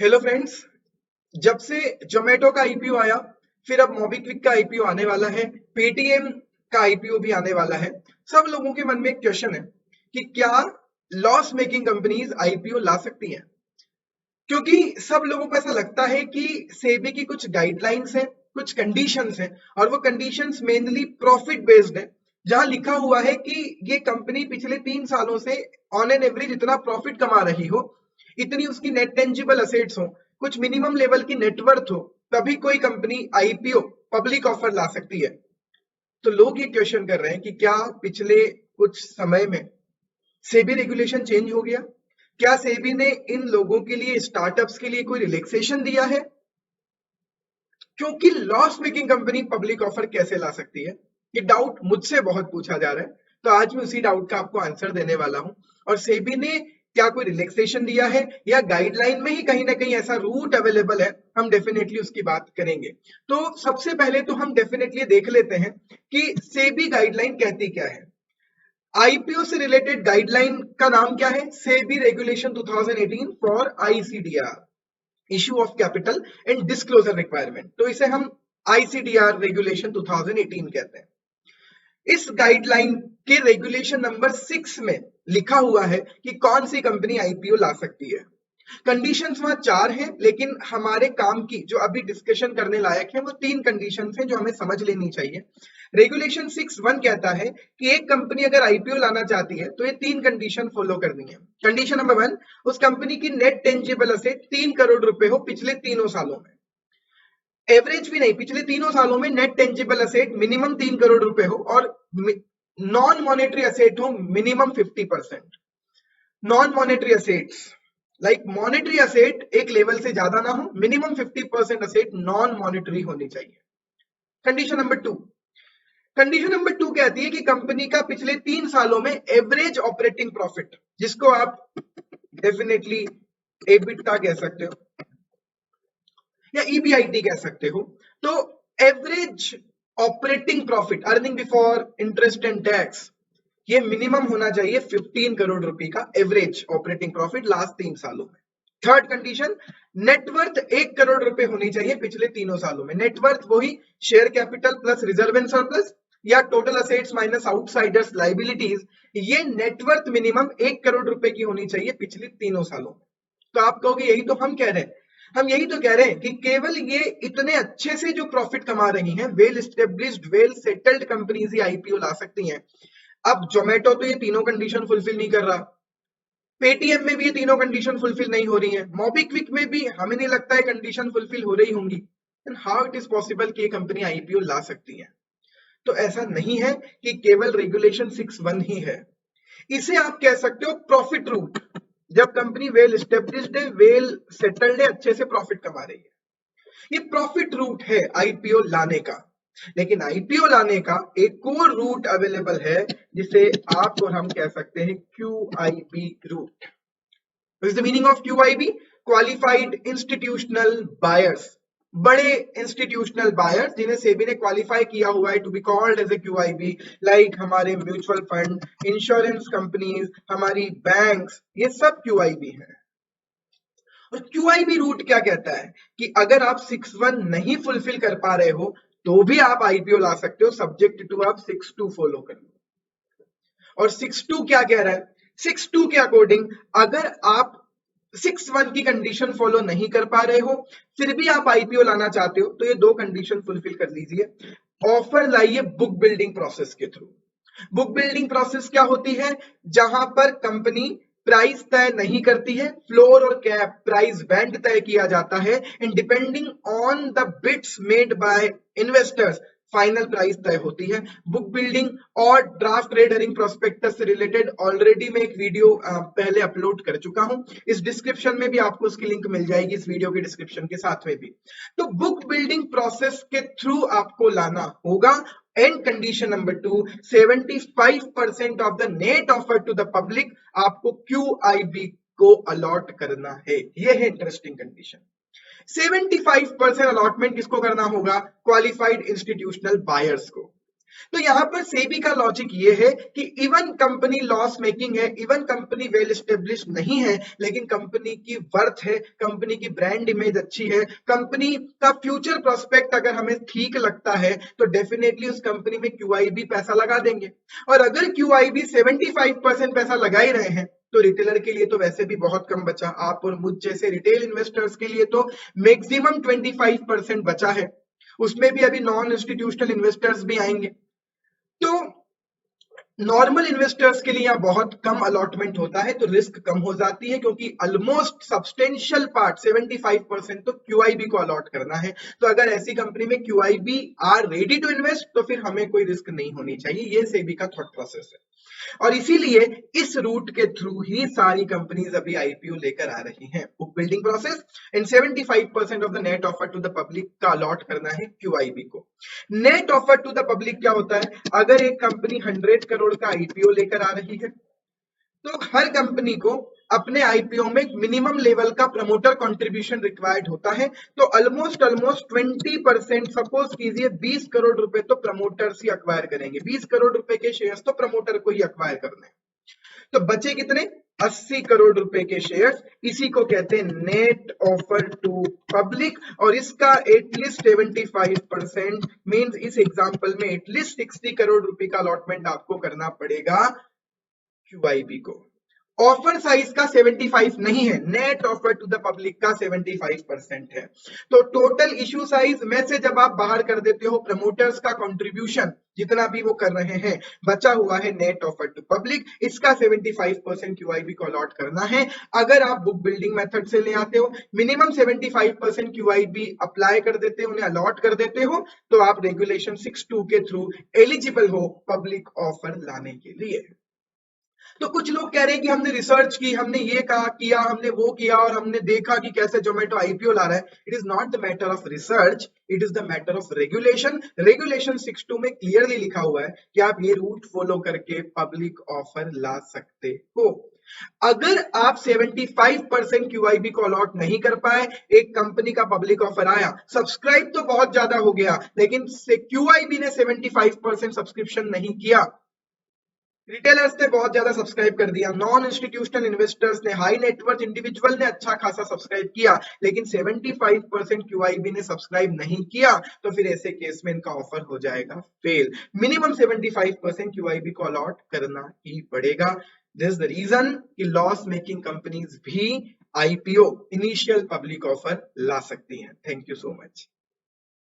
Hello friends. जब से जोमेटो का आईपीओ आया, फिर अब मोबीक्विक का आईपीओ आने वाला है, पेटीएम का आईपीओ भी आने वाला है। सब लोगों के मन में एक क्वेश्चन है कि क्या लॉस मेकिंग कंपनीज आईपीओ ला सकती हैं। क्योंकि सब लोगों को ऐसा लगता है कि सेबी की कुछ गाइडलाइंस हैं, कुछ कंडीशंस हैं, और वो कंडीशंस मेनली प्रॉफिट बेस्ड है, जहां लिखा हुआ है कि ये कंपनी पिछले 3 सालों से ऑन एन एवरेज इतना प्रॉफिट कमा रही हो, इतनी उसकी नेट टेंजिबल असेट्स हो, कुछ मिनिमम लेवल की नेटवर्थ हो, तभी कोई कंपनी आईपीओ पब्लिक ऑफर ला सकती है। तो लोग ये क्वेश्चन कर रहे हैं कि क्या पिछले कुछ समय में सेबी रेगुलेशन चेंज हो गया? क्या सेबी ने इन लोगों के लिए, स्टार्टअप्स के लिए कोई रिलैक्सेशन दिया है? क्योंकि loss making company public offer कैसे ला सकती है, ये डाउट मुझसे बहुत पूछा जा रहा है। तो आज मैं उसी डाउट का आपको आंसर देने वाला हूं। और सेबी ने क्या कोई रिलैक्सेशन दिया है या गाइडलाइन में ही कहीं ना कहीं ऐसा रूट अवेलेबल है, हम डेफिनेटली उसकी बात करेंगे। तो सबसे पहले तो हम डेफिनेटली देख लेते हैं कि सेबी गाइडलाइन कहती क्या है। आईपीओ से रिलेटेड गाइडलाइन का नाम क्या है? SEBI regulation 2018 for ICDR, issue of capital and disclosure requirement. तो इसे हम आईसीडीआर रेगुलेशन 2018 कहते हैं। इस गाइडलाइन के रेगुलेशन नंबर 6 में लिखा हुआ है कि कौन सी कंपनी आईपीओ ला सकती है। कंडीशंस वहां 4 हैं, लेकिन हमारे काम की जो अभी डिस्कशन करने लायक है वो 3 कंडीशंस हैं जो हमें समझ लेनी चाहिए। रेगुलेशन 6(1) कहता है कि एक कंपनी अगर आईपीओ लाना चाहती है तो ये 3 कंडीशन फॉलो करनी है। कंडीशन नंबर 1, उस कंपनी की नेट टेंजिबल असेट 3 करोड़ रुपए हो पिछले तीनों सालों में। एवरेज भी नहीं, पिछले तीनों सालों में net tangible asset minimum 3 crore रुपए हो, और नॉन मॉनेटरी असेट हो minimum 50%। Non monetary assets like monetary asset एक लेवल से ज्यादा ना हो, मिनिमम 50% असेट नॉन मॉनेटरी होनी चाहिए। कंडीशन नंबर 2, कंडीशन नंबर 2 कहती है कि कंपनी का पिछले 3 सालों में एवरेज ऑपरेटिंग प्रॉफिट, जिसको आप डेफिनेटली एबिटा कह सकते हो या ईबीआईटी कह सकते हो, तो average operating profit, earning before interest and tax, ये मिनिमम होना चाहिए 15 करोड़ रुपए का एवरेज ऑपरेटिंग प्रॉफिट लास्ट 3 सालों में। थर्ड कंडीशन, नेटवर्थ 1 करोड़ रुपए होनी चाहिए पिछले तीनों सालों में। नेटवर्थ वही share capital plus reserve and surplus या total assets minus outsiders liabilities, ये नेटवर्थ मिनिमम 1 करोड़ रुपए की होनी चाहिए पिछले तीनों सालों में। तो आप कहोगे यही तो हम कह रहे हैं। हम यही तो कह रहे हैं कि केवल ये इतने अच्छे से जो प्रॉफिट कमा रही हैं, well established well settled companies ही आईपीओ ला सकती हैं। अब जोमेटो तो ये तीनों कंडीशन फुलफिल नहीं कर रहा, पेटीएम में भी ये तीनों कंडीशन फुलफिल नहीं हो रही है, मोबीक्विक में भी हमें नहीं लगता है कंडीशन फुलफिल हो रही होंगी। And how it is possible कि ये कंपनी आईपीओ ला सकती है? तो ऐसा नहीं है कि केवल रेगुलेशन 6(1) ही है। इसे आप कह सकते हो प्रॉफिट रूट। जब कंपनी वेल एस्टेब्लिश्ड है, वेल सेटल्ड है, अच्छे से प्रॉफिट कमा रही है, ये प्रॉफिट रूट है आईपीओ लाने का। लेकिन आईपीओ लाने का एक और रूट अवेलेबल है, जिसे आप और हम कह सकते हैं QIB route. What is the meaning of QIB? Qualified institutional buyers, बड़े इंस्टीट्यूशनल बायर्स जिन्हें सेबी ने क्वालिफाई किया हुआ है to be called as a QIB, like हमारे म्यूचुअल फंड, इंश्योरेंस कंपनीज, हमारी बैंक्स, ये सब QIB है। और QIB रूट क्या कहता है कि अगर आप 6(1) नहीं फुलफिल कर पा रहे हो तो भी आप आईपीओ ला सकते हो, सब्जेक्ट टू आप 6(2) फॉलो कर लो। और 6(2) क्या कह रहा है? 6(2) के अकॉर्डिंग अगर आप 6(1) की कंडीशन फॉलो नहीं कर पा रहे हो, फिर भी आप आईपीओ लाना चाहते हो, तो ये 2 कंडीशन फुलफिल कर लीजिए। ऑफर लाइए बुक बिल्डिंग प्रोसेस के थ्रू। बुक बिल्डिंग प्रोसेस क्या होती है? जहां पर कंपनी प्राइस तय नहीं करती है, फ्लोर और कैप प्राइस बैंड तय किया जाता है, and depending on the bids made by investors final price तय होती है। बुक बिल्डिंग और ड्राफ्ट रेड हेरिंग प्रोस्पेक्टस से रिलेटेड ऑलरेडी मैं एक वीडियो पहले अपलोड कर चुका हूं, इस डिस्क्रिप्शन में भी आपको उसकी लिंक मिल जाएगी, इस वीडियो के डिस्क्रिप्शन के साथ में भी। तो बुक बिल्डिंग प्रोसेस के थ्रू आपको लाना होगा। And condition number 2, 75% of the net offer to the public आपको क्यूआईबी को अलॉट करना है। ये है इंटरेस्टिंग कंडीशन। 75% अलॉटमेंट किसको करना होगा? क्वालिफाइड इंस्टीट्यूशनल बायर्स को। तो यहाँ पर सेबी का लॉजिक ये है कि इवन कंपनी लॉस मेकिंग है, इवन कंपनी वेल एस्टेब्लिश नहीं है, लेकिन कंपनी की वर्थ है, कंपनी की ब्रांड इमेज अच्छी है, कंपनी का फ्यूचर प्रोस्पेक्ट अगर हमें ठीक लगता है तो डेफिनेटली उस कंपनी में क्यूआईबी पैसा लगा देंगे। और अगर क्यूआईबी 75% पैसा लगा ही रहे हैं तो रिटेलर के लिए तो वैसे भी बहुत कम बचा, आप और मुझ जैसे रिटेल इन्वेस्टर्स के लिए तो मैक्सिमम 25% बचा है, उसमें भी अभी नॉन इंस्टीट्यूशनल इन्वेस्टर्स भी आएंगे। तो नॉर्मल इन्वेस्टर्स के लिए यहाँ बहुत कम अलॉटमेंट होता है, तो रिस्क कम हो जाती है, क्योंकि ऑलमोस्ट सब्सटेंशियल पार्ट 75% तो क्यूआईबी को अलॉट करना है। तो अगर ऐसी कंपनी में QIB are ready to invest तो फिर हमें कोई रिस्क नहीं होनी चाहिए, ये सेबी का थॉट प्रोसेस है। और इसीलिए इस रूट के थ्रू ही सारी कंपनीज अभी आईपीओ लेकर आ रही हैं। Book building process and 75% of the net offer to the public का अलॉट करना है क्यूआईबी को। Net offer to the public क्या होता है? अगर एक कंपनी 100 करोड़ का आईपीओ लेकर आ रही है तो हर कंपनी को अपने आईपीओ में मिनिमम लेवल का प्रमोटर कंट्रीब्यूशन रिक्वायर्ड होता है। तो ऑलमोस्ट 20%, सपोज कीजिए 20 करोड़ रुपए तो प्रमोटर्स ही अक्वायर करेंगे, 20 करोड़ रुपए के शेयर्स तो प्रमोटर को ही अक्वायर करने, तो बचे कितने? 80 करोड़ रुपए के शेयर्स। इसी को कहते हैं नेट ऑफर टू पब्लिक, और इसका एटलीस्ट 75% मींस इस एग्जांपल में एटलीस्ट 60 करोड़ रुपए का अलॉटमेंट आपको करना पड़ेगा क्यूआईबी को। ऑफर साइज का 75 नहीं है, net offer to the public का 75% है। तो टोटल इश्यू साइज में से जब आप बाहर कर देते हो प्रमोटर्स का कंट्रीब्यूशन जितना भी वो कर रहे हैं, बचा हुआ है नेट ऑफर टू पब्लिक, इसका 75% क्यूआईबी को अलॉट करना है। अगर आप बुक बिल्डिंग मेथड से ले आते हो, मिनिमम 75% क्यूआईबी अप्लाई कर देते हो, उन्हें अलॉट कर देते हो, तो आप रेगुलेशन 6(2) के थ्रू एलिजिबल हो पब्लिक ऑफर लाने के लिए। तो कुछ लोग कह रहे हैं कि हमने रिसर्च की, हमने ये कहा किया, हमने वो किया और हमने देखा कि कैसे जोमेटो आईपीओ ला रहा है। It is not the matter of research, it is the matter of regulation. Regulation 6(2) में क्लियरली लिखा हुआ है कि आप ये रूट फॉलो करके पब्लिक ऑफर ला सकते हो। अगर आप 75% क्यूआईबी को अलॉट नहीं कर पाए, एक कंपनी का पब्लिक ऑफर आया, सब्सक्राइब तो बहुत ज्यादा हो गया, लेकिन क्यूआईबी ने 75% सब्सक्रिप्शन नहीं किया, रिटेलर्स ने बहुत ज्यादा सब्सक्राइब कर दिया, नॉन इंस्टीट्यूशनल इन्वेस्टर्स ने, हाई नेटवर्थ इंडिविजुअल ने अच्छा खासा सब्सक्राइब किया, लेकिन 75% क्यूआईबी ने सब्सक्राइब नहीं किया, तो फिर ऐसे केस में इनका ऑफर हो जाएगा फेल। मिनिमम 75% क्यूआईबी को अलॉट करना ही पड़ेगा। दिस द रीजन कि लॉस मेकिंग कंपनीज भी आईपीओ इनिशियल पब्लिक ऑफर ला सकती हैं। Thank you so much.